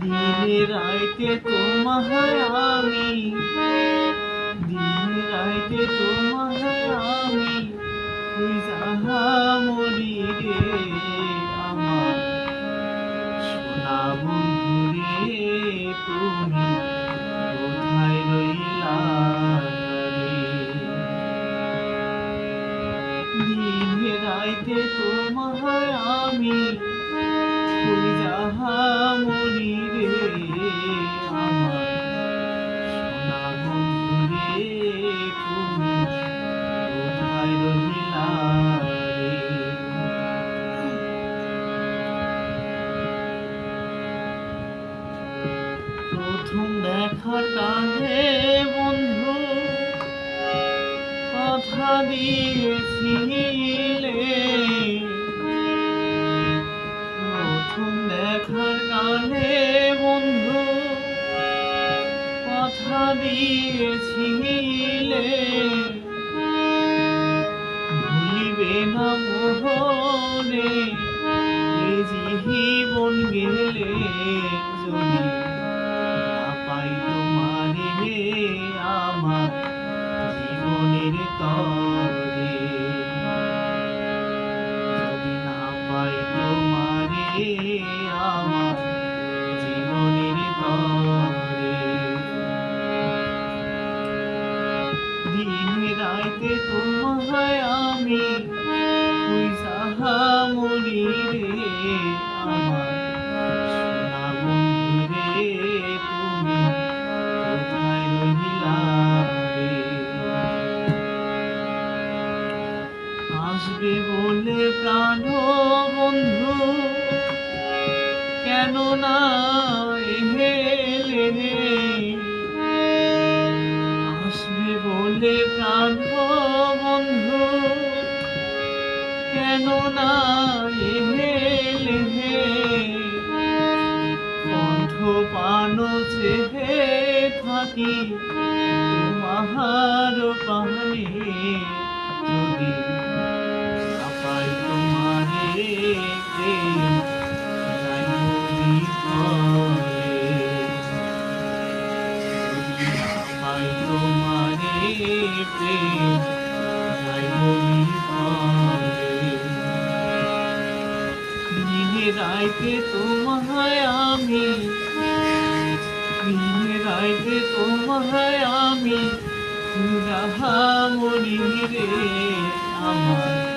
দিনে রাইতে তোমায় আমি, দিনে রাইতে তোমায় আমি খুঁজা মরি রে আমার সোনা বন্ধু রে। তুমি কোথায় রইলা রে? দিনে রাইতে তোমায় আমি খুঁজা মরি রে আমার সোনা বন্ধু রে। তুমি কোথায় রহিলা রে? প্রথম দেখার কালে বন্ধু কথা দিয়েছিলে, প্রথম দেখার কালে বন্ধু কথা দিয়েছিলে, ভুলিবে না মোহনে এ জীবন গেলে যদি না পাই তোমারে আমার জীবনের তরে। যদি না পাই তোমারে আমার জীবনের তরে। দিনে রাইতে তোমায় আমি খুঁজা মরি রে আমার সোনা বন্ধু রে। তুমি কোথায় রহিলা রে? আসবে বলে প্রাণ বন্ধু কেন না এলে? আসবে বলে প্রাণ বন্ধু কেন না এলে? কণ্ঠ পান চেহে থাকি তোমার পানে, যদি না পাই তোমারে প্রেম যাইব বিফলে। যদি না পাই তোমারে প্রেম যাইব বিফলে। দিনে রাইতে তোমায় আমি, দিনে রাইতে তোমায় আমি খুঁজা মরি রে আমার